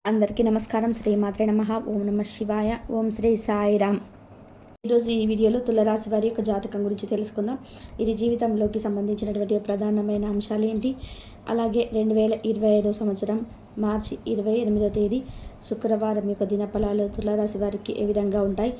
అందరికీ నమస్కారం. శ్రీమాత్రే నమః. ఓం నమ శివాయ. ఓం శ్రీ సాయిరామ్. ఈరోజు ఈ వీడియోలో తులరాశి వారి యొక్క జాతకం గురించి తెలుసుకుందాం. ఇది జీవితంలోకి సంబంధించినటువంటి ప్రధానమైన అంశాలు ఏంటి, అలాగే 2025 సంవత్సరం మార్చి 28వ తేదీ శుక్రవారం యొక్క దినఫలాలు తులరాశి వారికి ఏ విధంగా ఉంటాయి.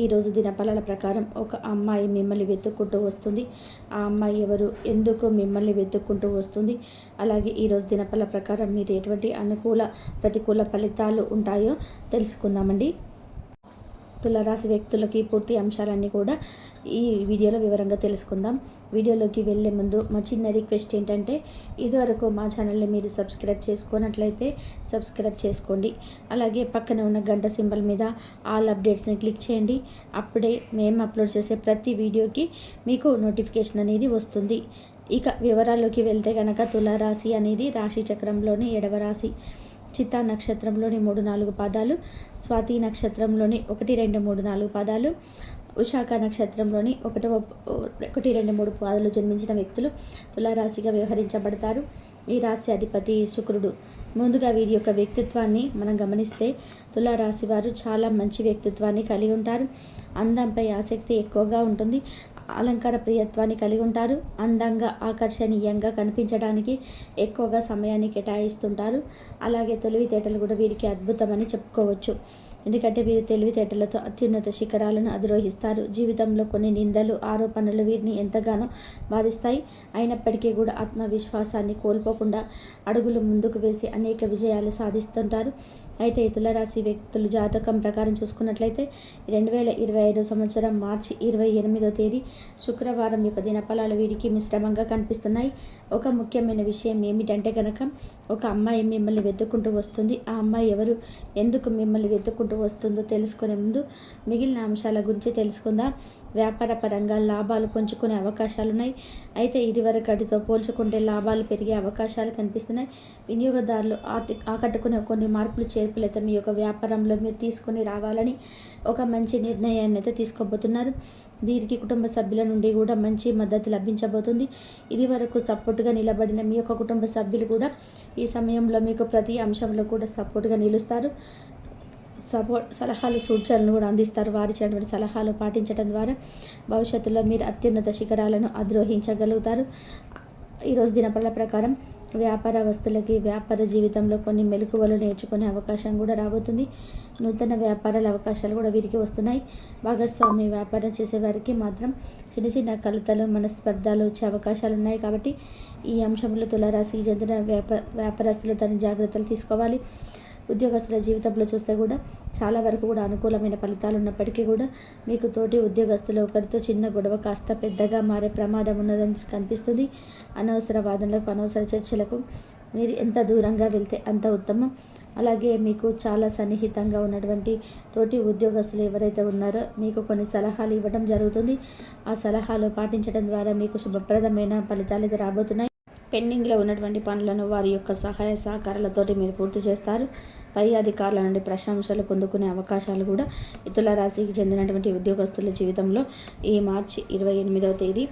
ఈరోజు దినఫలాల ప్రకారం ఒక అమ్మాయి మిమ్మల్ని వెతుక్కుంటూ వస్తుంది. ఆ అమ్మాయి ఎవరు, ఎందుకు మిమ్మల్ని వెతుక్కుంటూ వస్తుంది, అలాగే ఈరోజు దినఫలాల ప్రకారం మీరు ఎటువంటి అనుకూల ప్రతికూల ఫలితాలు ఉంటాయో తెలుసుకుందామండి. తులరాశి వ్యక్తులకి పూర్తి అంశాలన్నీ కూడా ఈ వీడియోలో వివరంగా తెలుసుకుందాం. వీడియోలోకి వెళ్ళే ముందు మా చిన్న రిక్వెస్ట్ ఏంటంటే, ఇదివరకు మా ఛానల్ని మీరు సబ్స్క్రైబ్ చేసుకున్నట్లయితే సబ్స్క్రైబ్ చేసుకోండి. అలాగే పక్కన ఉన్న గంట సింబల్ మీద ఆల్ అప్డేట్స్ని క్లిక్ చేయండి. అప్పుడే మేము అప్లోడ్ చేసే ప్రతి వీడియోకి మీకు నోటిఫికేషన్ అనేది వస్తుంది. ఇక వివరాల్లోకి వెళ్తే కనుక తులారాశి అనేది రాశి చక్రంలోని 7వ రాశి. చిత్తా నక్షత్రంలోని 3-4 పాదాలు, స్వాతి నక్షత్రంలోని 1, 2, 3, 4 పాదాలు, విశాఖ నక్షత్రంలోని 1, 2, 3 పాదాలు జన్మించిన వ్యక్తులు తులారాశిగా వ్యవహరించబడతారు. ఈ రాశి అధిపతి శుక్రుడు. ముందుగా వీరి యొక్క వ్యక్తిత్వాన్ని మనం గమనిస్తే తులారాశి వారు చాలా మంచి వ్యక్తిత్వాన్ని కలిగి ఉంటారు. అందంపై ఆసక్తి ఎక్కువగా ఉంటుంది. అలంకార ప్రియత్వాన్ని కలిగి ఉంటారు. అందంగా ఆకర్షణీయంగా కనిపించడానికి ఎక్కువగా సమయాన్ని కేటాయిస్తుంటారు. అలాగే తెలివితేటలు కూడా వీరికి అద్భుతమని చెప్పుకోవచ్చు. ఎందుకంటే వీరు తెలివితేటలతో అత్యున్నత శిఖరాలను అధిరోహిస్తారు. జీవితంలో కొన్ని నిందలు, ఆరోపణలు వీరిని ఎంతగానో బాధిస్తాయి. అయినప్పటికీ కూడా ఆత్మవిశ్వాసాన్ని కోల్పోకుండా అడుగులు ముందుకు వేసి అనేక విజయాలు సాధిస్తుంటారు. అయితే ఈ తులారాశి వ్యక్తులు జాతకం ప్రకారం చూసుకున్నట్లయితే 2025 సంవత్సరం మార్చి 28వ తేదీ శుక్రవారం యొక్క దినఫలాలు వీరికి మిశ్రమంగా కనిపిస్తున్నాయి. ఒక ముఖ్యమైన విషయం ఏమిటంటే కనుక, ఒక అమ్మాయి మిమ్మల్ని వెతుక్కుంటూ వస్తుంది. ఆ అమ్మాయి ఎవరు, ఎందుకు మిమ్మల్ని వెతుక్కుంటూ వస్తుందో తెలుసుకునే ముందు మిగిలిన అంశాల గురించి తెలుసుకుందాం. వ్యాపార పరంగా లాభాలు పంచుకునే అవకాశాలు ఉన్నాయి. అయితే ఇదివరకటితో పోల్చుకుంటే లాభాలు పెరిగే అవకాశాలు కనిపిస్తున్నాయి. వినియోగదారులు ఆకట్టుకునే కొన్ని మార్పులు చేర్పులు అయితే మీ యొక్క వ్యాపారంలో మీరు తీసుకొని రావాలని ఒక మంచి నిర్ణయాన్ని అయితే తీసుకోబోతున్నారు. దీనికి కుటుంబ సభ్యుల నుండి కూడా మంచి మద్దతు లభించబోతుంది. ఇది వరకు సపోర్టుగా నిలబడిన మీ యొక్క కుటుంబ సభ్యులు కూడా ఈ సమయంలో మీకు ప్రతి అంశంలో కూడా సపోర్టుగా నిలుస్తారు. సలహాలు, సూచనలు కూడా అందిస్తారు. వారి ఇచ్చినటువంటి సలహాలు పాటించడం ద్వారా భవిష్యత్తులో మీరు అత్యున్నత శిఖరాలను అధిరోహించగలుగుతారు. ఈరోజు దినఫలాల ప్రకారం వ్యాపార వస్తువులకి వ్యాపార జీవితంలో కొన్ని మెలకువలు నేర్చుకునే అవకాశం కూడా రాబోతుంది. నూతన వ్యాపారాల అవకాశాలు కూడా వీరికి వస్తున్నాయి. భాగస్వామి వ్యాపారం చేసేవారికి మాత్రం చిన్న చిన్న కలతలు, మనస్పర్ధాలు వచ్చే అవకాశాలు ఉన్నాయి. కాబట్టి ఈ అంశంలో తులారాశికి చెందిన వ్యాపారస్తులు తన జాగ్రత్తలు తీసుకోవాలి. ఉద్యోగస్తుల జీవితంలో చూస్తే కూడా చాలా వరకు కూడా అనుకూలమైన ఫలితాలు ఉన్నప్పటికీ కూడా మీకు తోటి ఉద్యోగస్తులు ఒకరితో చిన్న గొడవ కాస్త పెద్దగా మారే ప్రమాదం ఉన్నదని కనిపిస్తుంది. అనవసర వాదనలకు, అనవసర చర్చలకు మీరు ఎంత దూరంగా వెళ్తే అంత ఉత్తమం. అలాగే మీకు చాలా సన్నిహితంగా ఉన్నటువంటి తోటి ఉద్యోగస్తులు ఎవరైతే ఉన్నారో మీకు కొన్ని సలహాలు ఇవ్వడం జరుగుతుంది. ఆ సలహాలు పాటించడం ద్వారా మీకు శుభప్రదమైన ఫలితాలు అయితే రాబోతున్నాయి. పెండింగ్లో ఉన్నటువంటి పనులను వారి యొక్క సహాయ సహకారాలతోటి మీరు పూర్తి చేస్తారు. పై అధికారుల నుండి ప్రశంసలు పొందుకునే అవకాశాలు కూడా తులారాశికి చెందినటువంటి ఉద్యోగస్తుల జీవితంలో ఈ మార్చి 28వ తేదీ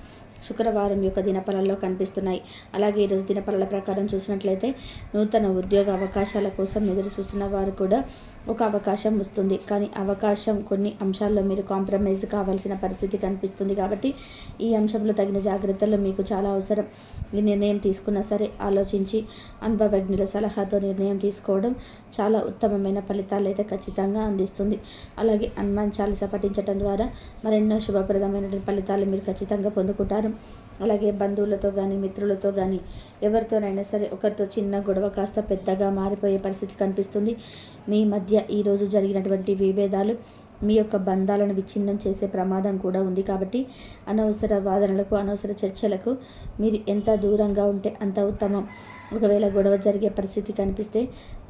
శుక్రవారం యొక్క దినఫలాల్లో కనిపిస్తున్నాయి. అలాగే ఈరోజు దినఫలాల ప్రకారం చూసినట్లయితే నూతన ఉద్యోగ అవకాశాల కోసం ఎదురు చూస్తున్న వారు కూడా ఒక అవకాశం వస్తుంది. కానీ అవకాశం కొన్ని అంశాల్లో మీరు కాంప్రమైజ్ కావాల్సిన పరిస్థితి కనిపిస్తుంది. కాబట్టి ఈ అంశంలో తగిన జాగ్రత్తలు మీకు చాలా అవసరం. ఈ నిర్ణయం తీసుకున్నా సరే ఆలోచించి అనుభవజ్ఞుల సలహాతో నిర్ణయం తీసుకోవడం చాలా ఉత్తమమైన ఫలితాలు అయితే ఖచ్చితంగా అందిస్తుంది. అలాగే హనుమాన్ చాలీసా పఠించడం ద్వారా మరెన్నో శుభప్రదమైన ఫలితాలు మీరు ఖచ్చితంగా పొందుకుంటారు. అలాగే బంధువులతో కానీ, మిత్రులతో కానీ, ఎవరితోనైనా సరే ఒకరితో చిన్న గొడవ కాస్త పెద్దగా మారిపోయే పరిస్థితి కనిపిస్తుంది. మీ మధ్య ఈరోజు జరిగినటువంటి విభేదాలు మీ యొక్క బంధాలను విచ్ఛిన్నం చేసే ప్రమాదం కూడా ఉంది. కాబట్టి అనవసర వాదనలకు, అనవసర చర్చలకు మీరు ఎంత దూరంగా ఉంటే అంత ఉత్తమం. ఒకవేళ గొడవ జరిగే పరిస్థితి కనిపిస్తే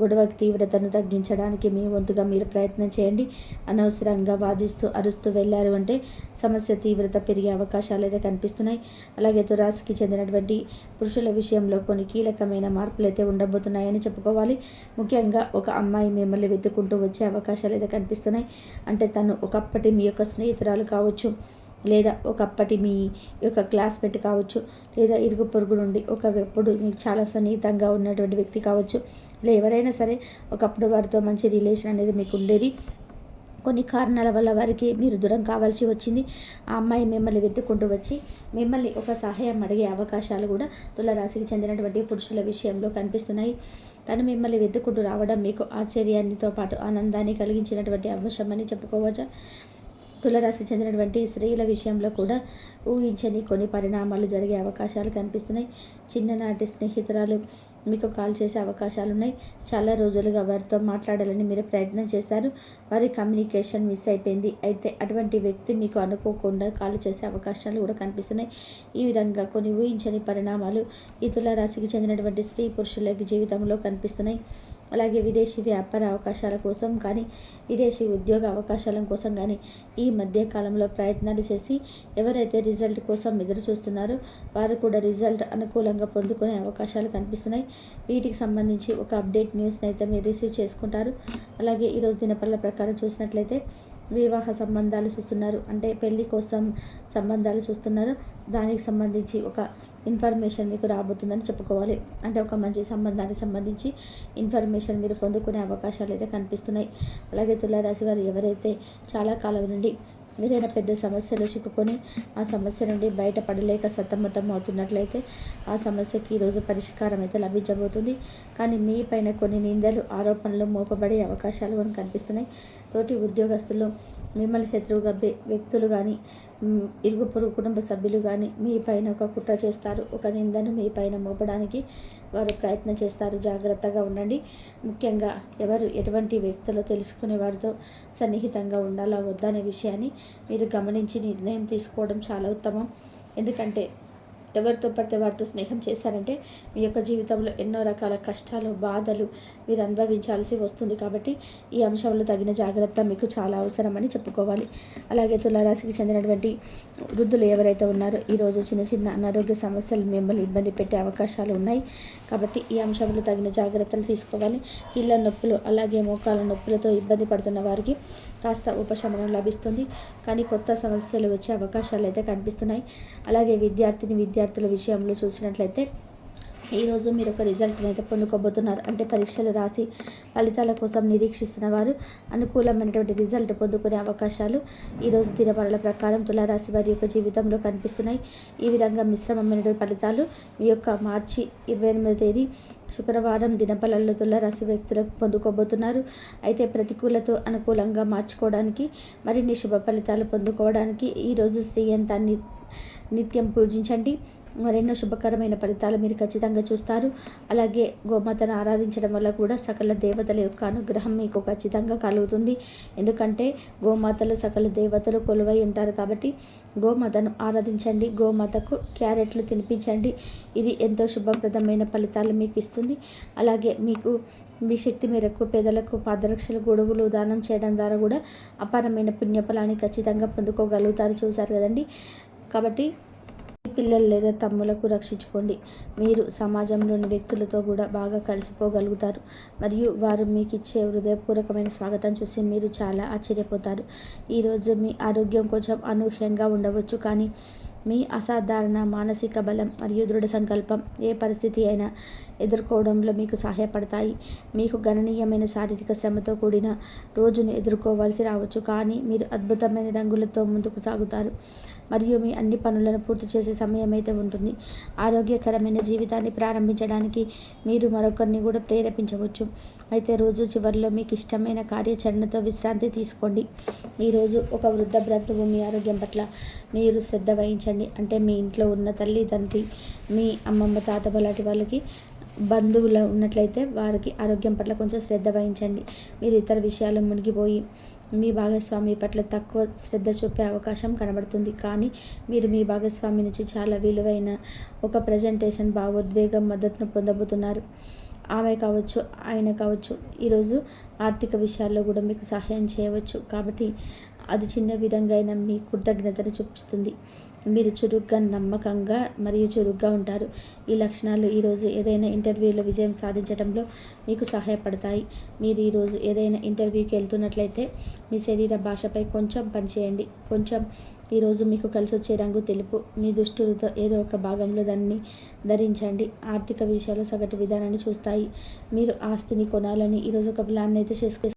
గొడవ తీవ్రతను తగ్గించడానికి మీ వంతుగా మీరు ప్రయత్నం చేయండి. అనవసరంగా వాదిస్తూ అరుస్తూ వెళ్ళారు అంటే సమస్య తీవ్రత పెరిగే అవకాశాలు అయితే కనిపిస్తున్నాయి. అలాగే తులారాశికి చెందినటువంటి పురుషుల విషయంలో కొన్ని కీలకమైన మార్పులు అయితే ఉండబోతున్నాయని చెప్పుకోవాలి. ముఖ్యంగా ఒక అమ్మాయి మిమ్మల్ని వెతుక్కుంటూ వచ్చే అవకాశాలు అయితే కనిపిస్తున్నాయి. అంటే తను ఒకప్పటి మీ యొక్క స్నేహితురాలు కావచ్చు. లేదా ఒకప్పటి మీ యొక్క క్లాస్మేట్ కావచ్చు, లేదా ఇరుగు పొరుగు నుండి ఒకప్పుడు మీకు చాలా సన్నిహితంగా ఉన్నటువంటి వ్యక్తి కావచ్చు, లేదా ఎవరైనా సరే ఒకప్పుడు వారితో మంచి రిలేషన్ అనేది మీకు ఉండేది. కొన్ని కారణాల వల్ల వారికి మీరు దూరం కావాల్సి వచ్చింది. ఆ అమ్మాయి మిమ్మల్ని వెతుక్కుంటూ వచ్చి మిమ్మల్ని ఒక సహాయం అడిగే అవకాశాలు కూడా తులారాశికి చెందినటువంటి పురుషుల విషయంలో కనిపిస్తున్నాయి. తను మిమ్మల్ని వెతుక్కుంటూ రావడం మీకు ఆశ్చర్యాన్నితో పాటు ఆనందాన్ని కలిగించినటువంటి అంశం అని చెప్పుకోవచ్చు. తులారాశికి చెందినటువంటి స్త్రీల విషయంలో కూడా ఊహించని కొన్ని పరిణామాలు జరిగే అవకాశాలు కనిపిస్తున్నాయి. చిన్ననాటి స్నేహితురాలు మీకు కాల్ చేసే అవకాశాలు ఉన్నాయి. చాలా రోజులుగా వారితో మాట్లాడాలని మీరు ప్రయత్నం చేస్తారు. వారి కమ్యూనికేషన్ మిస్ అయిపోయింది. అయితే అటువంటి వ్యక్తి మీకు అనుకోకుండా కాల్ చేసే అవకాశాలు కూడా కనిపిస్తున్నాయి. ఈ విధంగా కొన్ని ఊహించని పరిణామాలు ఈ తులారాశికి చెందినటువంటి స్త్రీ పురుషులకి జీవితంలో కనిపిస్తున్నాయి. అలాగే విదేశీ వ్యాపార అవకాశాల కోసం కానీ, విదేశీ ఉద్యోగ అవకాశాల కోసం కానీ ఈ మధ్య కాలంలో ప్రయత్నాలు చేసి ఎవరైతే రిజల్ట్ కోసం ఎదురు చూస్తున్నారో వారు కూడా రిజల్ట్ అనుకూలంగా పొందుకునే అవకాశాలు కనిపిస్తున్నాయి. వీటికి సంబంధించి ఒక అప్డేట్ న్యూస్ని అయితే మీరు రిసీవ్ చేసుకుంటారు. అలాగే ఈరోజు దినపళ్ళ ప్రకారం చూసినట్లయితే వివాహ సంబంధాలు చూస్తున్నారు, అంటే పెళ్లి కోసం సంబంధాలు చూస్తున్నారు. దానికి సంబంధించి ఒక ఇన్ఫర్మేషన్ మీకు రాబోతుందని చెప్పుకోవాలి. అంటే ఒక మంచి సంబంధానికి సంబంధించి ఇన్ఫర్మేషన్ మీరు పొందుకునే అవకాశాలు అయితే కనిపిస్తున్నాయి. అలాగే తులారాశి వారు ఎవరైతే చాలా కాలం నుండి ఏదైనా పెద్ద సమస్యలో చిక్కుకొని ఆ సమస్య నుండి బయటపడలేక సతమతం అవుతున్నట్లయితే ఆ సమస్యకి ఈరోజు పరిష్కారం అయితే లభించబోతుంది. కానీ మీ పైన కొన్ని నిందలు ఆరోపణలు మోపబడే అవకాశాలు మనకు కనిపిస్తున్నాయి. తోటి ఉద్యోగస్తులు మిమ్మల్ని శత్రువుగా వ్యక్తులు కానీ, ఇరుగు పొరుగు కుటుంబ సభ్యులు కానీ మీ పైన ఒక కుట్ర చేస్తారు. ఒక నిందను మీ పైన మోపడానికి వారు ప్రయత్నం చేస్తారు. జాగ్రత్తగా ఉండండి. ముఖ్యంగా ఎవరు ఎటువంటి వ్యక్తులు తెలుసుకునే వారితో సన్నిహితంగా ఉండాలా వద్దా అనే విషయాన్ని మీరు గమనించి నిర్ణయం తీసుకోవడం చాలా ఉత్తమం. ఎందుకంటే ఎవరితో పడితే వారితో స్నేహం చేశారంటే మీ యొక్క జీవితంలో ఎన్నో రకాల కష్టాలు, బాధలు మీరు అనుభవించాల్సి వస్తుంది. కాబట్టి ఈ అంశంలో తగిన జాగ్రత్త మీకు చాలా అవసరమని చెప్పుకోవాలి. అలాగే తులారాశికి చెందినటువంటి వృద్ధులు ఎవరైతే ఉన్నారో ఈరోజు చిన్న చిన్న అనారోగ్య సమస్యలు మిమ్మల్ని ఇబ్బంది పెట్టే అవకాశాలు ఉన్నాయి. కాబట్టి ఈ అంశంలో తగిన జాగ్రత్తలు తీసుకోవాలి. కీళ్ళ నొప్పులు అలాగే మోకాల నొప్పులతో ఇబ్బంది పడుతున్న వారికి కాస్త ఉపశమనం లభిస్తుంది. కానీ కొత్త సమస్యలు వచ్చే అవకాశాలు అయితే కనిపిస్తున్నాయి. అలాగే విద్యార్థుల విషయంలో చూసినట్లయితే ఈరోజు మీరు ఒక రిజల్ట్ని అయితే పొందుకోబోతున్నారు. అంటే పరీక్షలు రాసి ఫలితాల కోసం నిరీక్షిస్తున్న వారు అనుకూలమైనటువంటి రిజల్ట్ పొందుకునే అవకాశాలు ఈరోజు దినపరల ప్రకారం తులారాశి వారి యొక్క జీవితంలో కనిపిస్తున్నాయి. ఈ విధంగా మిశ్రమమైనటువంటి ఫలితాలు మీ యొక్క మార్చి 28వ తేదీ శుక్రవారం దినఫలాల్లో తులారాశి వ్యక్తులకు పొందుకోబోతున్నారు. అయితే ప్రతికూలతో అనుకూలంగా మార్చుకోవడానికి, మరిన్ని శుభ ఫలితాలు పొందుకోవడానికి ఈరోజు శ్రీయంతాన్ని నిత్యం పూజించండి. మరెన్నో శుభకరమైన ఫలితాలు మీరు ఖచ్చితంగా చూస్తారు. అలాగే గోమాతను ఆరాధించడం వల్ల కూడా సకల దేవతల యొక్క అనుగ్రహం మీకు ఖచ్చితంగా కలుగుతుంది. ఎందుకంటే గోమాతలు సకల దేవతలు కొలువై ఉంటారు. కాబట్టి గోమాతను ఆరాధించండి. గోమాతకు క్యారెట్లు తినిపించండి. ఇది ఎంతో శుభప్రదమైన ఫలితాలు మీకు ఇస్తుంది. అలాగే మీకు మీ శక్తి మేరకు పేదలకు పాదరక్షలు, గొడుగులు దానం చేయడం ద్వారా కూడా అపారమైన పుణ్యఫలాన్ని ఖచ్చితంగా పొందుకోగలుగుతారు. చూశారు కదండి. కాబట్టి పిల్లలు లేదా తమ్ములకు రక్షించుకోండి. మీరు సమాజంలోని వ్యక్తులతో కూడా బాగా కలిసిపోగలుగుతారు. మరియు వారు మీకు ఇచ్చే హృదయపూర్వకమైన స్వాగతం చూసి మీరు చాలా ఆశ్చర్యపోతారు. ఈరోజు మీ ఆరోగ్యం కొంచెం అనూహ్యంగా ఉండవచ్చు, కానీ మీ అసాధారణ మానసిక బలం మరియు దృఢ సంకల్పం ఏ పరిస్థితి అయినా ఎదుర్కోవడంలో మీకు సహాయపడతాయి. మీకు గణనీయమైన శారీరక శ్రమతో కూడిన రోజును ఎదుర్కోవాల్సి రావచ్చు, కానీ మీరు అద్భుతమైన రంగులతో ముందుకు సాగుతారు మరియు మీ అన్ని పనులను పూర్తి చేసే సమయం అయితే ఉంటుంది. ఆరోగ్యకరమైన జీవితాన్ని ప్రారంభించడానికి మీరు మరొకరిని కూడా ప్రేరేపించవచ్చు. అయితే రోజు చివరిలో మీకు ఇష్టమైన కార్యాచరణతో విశ్రాంతి తీసుకోండి. ఈరోజు ఒక వృద్ధ బంధువు మీ ఆరోగ్యం పట్ల మీరు శ్రద్ధ వహించండి. అంటే మీ ఇంట్లో ఉన్న తల్లి, తండ్రి, మీ అమ్మమ్మ, తాత లాంటి వాళ్ళకి బంధువులు ఉన్నట్లయితే వారికి ఆరోగ్యం పట్ల కొంచెం శ్రద్ధ వహించండి. మీరు ఇతర విషయాల్లో మునిగిపోయి మీ భాగస్వామి పట్ల తక్కువ శ్రద్ధ చూపే అవకాశం కనబడుతుంది. కానీ మీరు మీ భాగస్వామి నుంచి చాలా విలువైన ఒక ప్రజెంటేషన్, భావోద్వేగం, మద్దతును పొందబోతున్నారు. ఆమె కావచ్చు, ఆయన కావచ్చు ఈరోజు ఆర్థిక విషయాల్లో కూడా మీకు సహాయం చేయవచ్చు. కాబట్టి అది చిన్న విధంగా అయినా మీ కృతజ్ఞతను చూపిస్తుంది. మీరు చురుగ్గా, నమ్మకంగా మరియు చురుగ్గా ఉంటారు. ఈ లక్షణాలు ఈరోజు ఏదైనా ఇంటర్వ్యూలో విజయం సాధించడంలో మీకు సహాయపడతాయి. మీరు ఈరోజు ఏదైనా ఇంటర్వ్యూకి వెళ్తున్నట్లయితే మీ శరీర భాషపై కొంచెం పనిచేయండి. కొంచెం ఈరోజు మీకు కలిసి వచ్చే రంగు తెలుపు. మీ దుస్తులతో ఏదో ఒక భాగంలో దాన్ని ధరించండి. ఆర్థిక విషయాలు సగటు విధానాన్ని చూస్తాయి. మీరు ఆస్తిని కొనాలని ఈరోజు ఒక ప్లాన్ అయితే